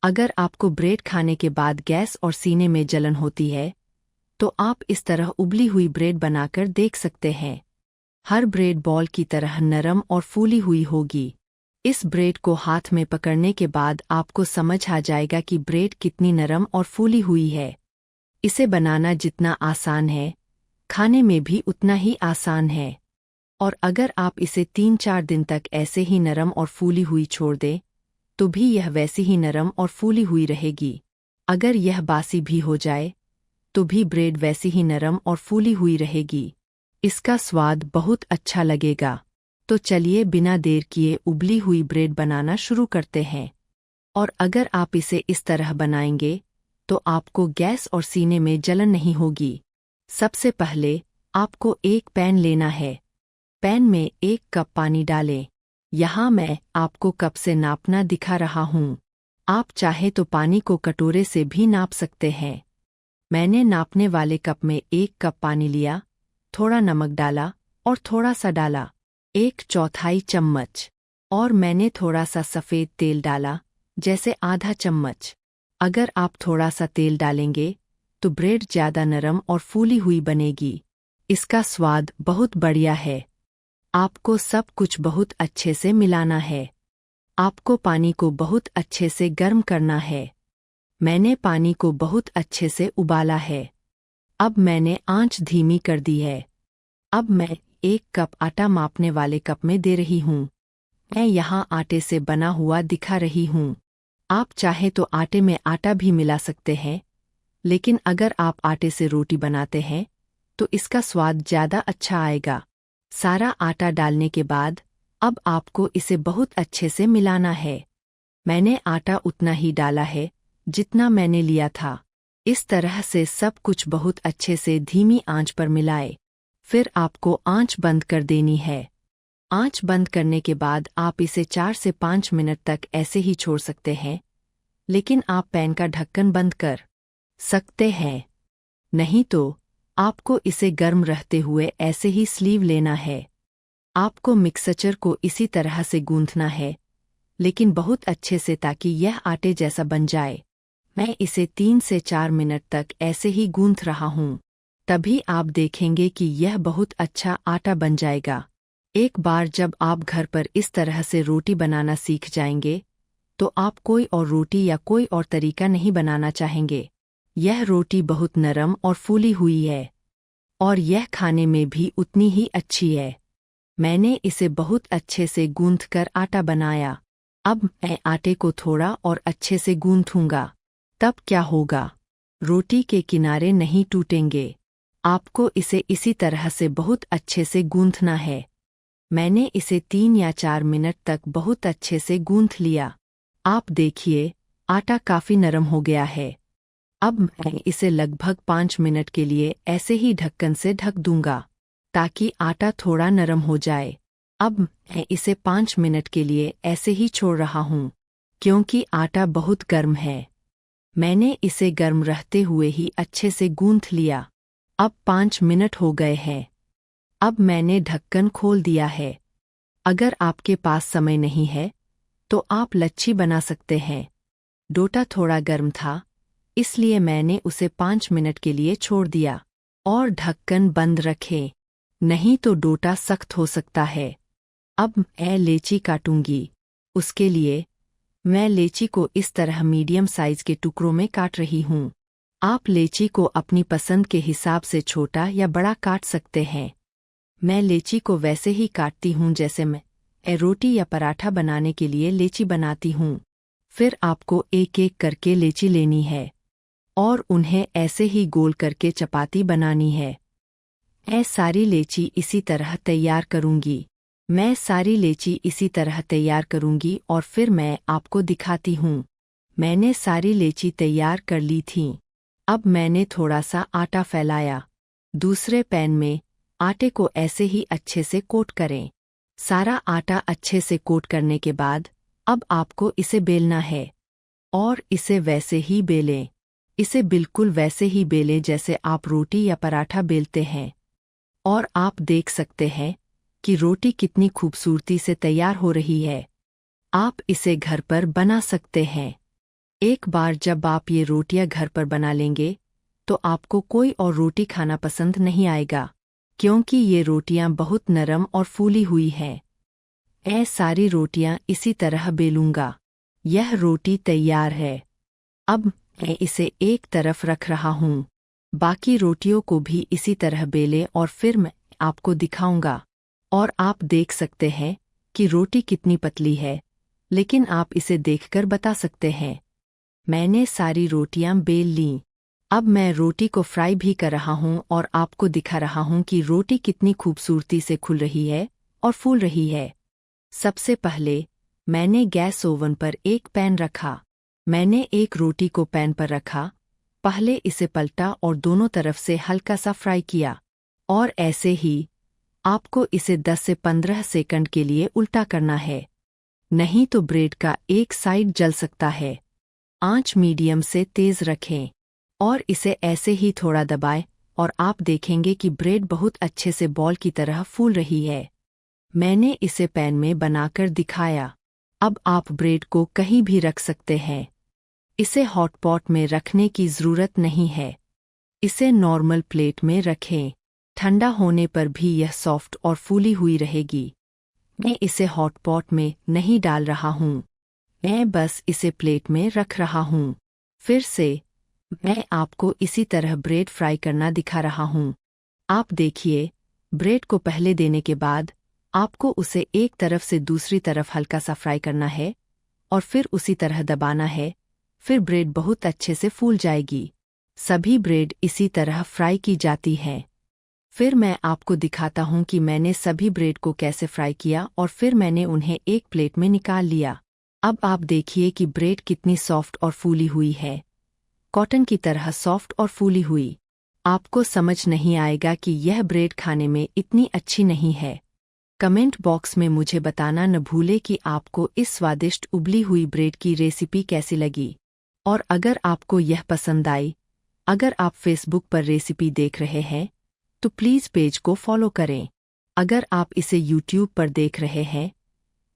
अगर आपको ब्रेड खाने के बाद गैस और सीने में जलन होती है, तो आप इस तरह उबली हुई ब्रेड बनाकर देख सकते हैं। हर ब्रेड बॉल की तरह नरम और फूली हुई होगी। इस ब्रेड को हाथ में पकड़ने के बाद आपको समझ आ जाएगा कि ब्रेड कितनी नरम और फूली हुई है। इसे बनाना जितना आसान है, खाने में भी उतना ही आसान है। और अगर आप इसे 3-4 दिन तक ऐसे ही नरम और फूली हुई छोड़ दें, तो भी यह वैसी ही नरम और फूली हुई रहेगी। अगर यह बासी भी हो जाए, तो भी ब्रेड वैसी ही नरम और फूली हुई रहेगी। इसका स्वाद बहुत अच्छा लगेगा। तो चलिए बिना देर किए उबली हुई ब्रेड बनाना शुरू करते हैं। और अगर आप इसे इस तरह बनाएंगे, तो आपको गैस और सीने में जलन नहीं होगी। सबसे पहले आपको एक पैन लेना है। पैन में 1 कप पानी डालें। यहाँ मैं आपको कप से नापना दिखा रहा हूँ। आप चाहे तो पानी को कटोरे से भी नाप सकते हैं। मैंने नापने वाले कप में 1 कप पानी लिया, थोड़ा नमक डाला और थोड़ा सा डाला, 1/4 चम्मच। और मैंने थोड़ा सा सफ़ेद तेल डाला, जैसे आधा चम्मच। अगर आप थोड़ा सा तेल डालेंगे, तो ब्रेड ज़्यादा नरम और फूली हुई बनेगी। इसका स्वाद बहुत बढ़िया है। आपको सब कुछ बहुत अच्छे से मिलाना है। आपको पानी को बहुत अच्छे से गर्म करना है। मैंने पानी को बहुत अच्छे से उबाला है। अब मैंने आंच धीमी कर दी है। अब मैं 1 कप आटा मापने वाले कप में दे रही हूँ। मैं यहाँ आटे से बना हुआ दिखा रही हूँ। आप चाहे तो आटे में आटा भी मिला सकते हैं, लेकिन अगर आप आटे से रोटी बनाते हैं, तो इसका स्वाद ज़्यादा अच्छा आएगा। सारा आटा डालने के बाद अब आपको इसे बहुत अच्छे से मिलाना है। मैंने आटा उतना ही डाला है जितना मैंने लिया था। इस तरह से सब कुछ बहुत अच्छे से धीमी आंच पर मिलाए। फिर आपको आंच बंद कर देनी है। आंच बंद करने के बाद आप इसे 4 से 5 मिनट तक ऐसे ही छोड़ सकते हैं, लेकिन आप पैन का ढक्कन बंद कर सकते हैं। नहीं तो आपको इसे गर्म रहते हुए ऐसे ही स्लीव लेना है। आपको मिक्सचर को इसी तरह से गूंथना है, लेकिन बहुत अच्छे से, ताकि यह आटे जैसा बन जाए। मैं इसे 3 से 4 मिनट तक ऐसे ही गूंथ रहा हूँ। तभी आप देखेंगे कि यह बहुत अच्छा आटा बन जाएगा। एक बार जब आप घर पर इस तरह से रोटी बनाना सीख जाएंगे, तो आप कोई और रोटी या कोई और तरीका नहीं बनाना चाहेंगे। यह रोटी बहुत नरम और फूली हुई है, और यह खाने में भी उतनी ही अच्छी है। मैंने इसे बहुत अच्छे से गूंथकर आटा बनाया। अब मैं आटे को थोड़ा और अच्छे से गूंथूंगा। तब क्या होगा? रोटी के किनारे नहीं टूटेंगे। आपको इसे इसी तरह से बहुत अच्छे से गूंथना है। मैंने इसे 3 या 4 मिनट तक बहुत अच्छे से गूंथ लिया। आप देखिए, आटा काफ़ी नरम हो गया है। अब मैं इसे लगभग 5 मिनट के लिए ऐसे ही ढक्कन से ढक दूंगा, ताकि आटा थोड़ा नरम हो जाए। अब मैं इसे 5 मिनट के लिए ऐसे ही छोड़ रहा हूँ, क्योंकि आटा बहुत गर्म है। मैंने इसे गर्म रहते हुए ही अच्छे से गूंथ लिया। अब 5 मिनट हो गए हैं। अब मैंने ढक्कन खोल दिया है। अगर आपके पास समय नहीं है, तो आप लच्छी बना सकते हैं। डोटा थोड़ा गर्म था, इसलिए मैंने उसे 5 मिनट के लिए छोड़ दिया। और ढक्कन बंद रखें, नहीं तो डोटा सख्त हो सकता है। अब मैं लेची काटूंगी। उसके लिए मैं लेची को इस तरह मीडियम साइज के टुकड़ों में काट रही हूँ। आप लेची को अपनी पसंद के हिसाब से छोटा या बड़ा काट सकते हैं। मैं लेची को वैसे ही काटती हूँ जैसे मैं रोटी या पराठा बनाने के लिए लेची बनाती हूँ। फिर आपको एक एक करके लेची लेनी है और उन्हें ऐसे ही गोल करके चपाती बनानी है। मैं सारी लेची इसी तरह तैयार करूँगी। मैं सारी लेची इसी तरह तैयार करूँगी और फिर मैं आपको दिखाती हूँ। मैंने सारी लेची तैयार कर ली थी। अब मैंने थोड़ा सा आटा फैलाया। दूसरे पैन में आटे को ऐसे ही अच्छे से कोट करें। सारा आटा अच्छे से कोट करने के बाद अब आपको इसे बेलना है, और इसे वैसे ही बेलें। इसे बिल्कुल वैसे ही बेलें जैसे आप रोटी या पराठा बेलते हैं। और आप देख सकते हैं कि रोटी कितनी खूबसूरती से तैयार हो रही है। आप इसे घर पर बना सकते हैं। एक बार जब आप ये रोटियां घर पर बना लेंगे तो आपको कोई और रोटी खाना पसंद नहीं आएगा, क्योंकि ये रोटियां बहुत नरम और फूली हुई हैं। मैं सारी रोटियां इसी तरह बेलूंगा। यह रोटी तैयार है। अब मैं इसे एक तरफ रख रहा हूँ। बाकी रोटियों को भी इसी तरह बेले और फिर मैं आपको दिखाऊंगा। और आप देख सकते हैं कि रोटी कितनी पतली है, लेकिन आप इसे देखकर बता सकते हैं। मैंने सारी रोटियां बेल लीं। अब मैं रोटी को फ्राई भी कर रहा हूँ और आपको दिखा रहा हूँ कि रोटी कितनी खूबसूरती से खुल रही है और फूल रही है। सबसे पहले मैंने गैस ओवन पर एक पैन रखा। मैंने एक रोटी को पैन पर रखा, पहले इसे पलटा और दोनों तरफ से हल्का सा फ्राई किया। और ऐसे ही आपको इसे 10 से 15 सेकंड के लिए उल्टा करना है, नहीं तो ब्रेड का एक साइड जल सकता है। आंच मीडियम से तेज रखें और इसे ऐसे ही थोड़ा दबाएं और आप देखेंगे कि ब्रेड बहुत अच्छे से बॉल की तरह फूल रही है। मैंने इसे पैन में बनाकर दिखाया। अब आप ब्रेड को कहीं भी रख सकते हैं। इसे हॉट पॉट में रखने की ज़रूरत नहीं है। इसे नॉर्मल प्लेट में रखें। ठंडा होने पर भी यह सॉफ्ट और फूली हुई रहेगी। मैं इसे हॉट पॉट में नहीं डाल रहा हूँ, मैं बस इसे प्लेट में रख रहा हूँ। फिर से मैं आपको इसी तरह ब्रेड फ्राई करना दिखा रहा हूँ। आप देखिए, ब्रेड को पहले देने के बाद आपको उसे एक तरफ से दूसरी तरफ हल्का सा फ्राई करना है और फिर उसी तरह दबाना है। फिर ब्रेड बहुत अच्छे से फूल जाएगी। सभी ब्रेड इसी तरह फ्राई की जाती हैं। फिर मैं आपको दिखाता हूँ कि मैंने सभी ब्रेड को कैसे फ्राई किया और फिर मैंने उन्हें एक प्लेट में निकाल लिया। अब आप देखिए कि ब्रेड कितनी सॉफ्ट और फूली हुई है, कॉटन की तरह सॉफ्ट और फूली हुई। आपको समझ नहीं आएगा कि यह ब्रेड खाने में इतनी अच्छी नहीं है। कमेंट बॉक्स में मुझे बताना न भूले कि आपको इस स्वादिष्ट उबली हुई ब्रेड की रेसिपी कैसी लगी। और अगर आपको यह पसंद आई, अगर आप फेसबुक पर रेसिपी देख रहे हैं तो प्लीज़ पेज को फॉलो करें। अगर आप इसे यूट्यूब पर देख रहे हैं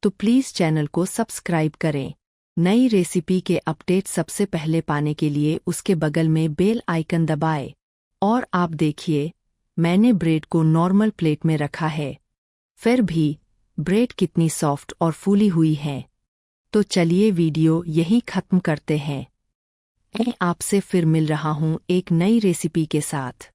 तो प्लीज़ चैनल को सब्सक्राइब करें। नई रेसिपी के अपडेट सबसे पहले पाने के लिए उसके बगल में बेल आइकन दबाएं। और आप देखिए, मैंने ब्रेड को नॉर्मल प्लेट में रखा है, फिर भी ब्रेड कितनी सॉफ्ट और फूली हुई है। तो चलिए वीडियो यहीं ख़त्म करते हैं। मैं आपसे फिर मिल रहा हूँ एक नई रेसिपी के साथ।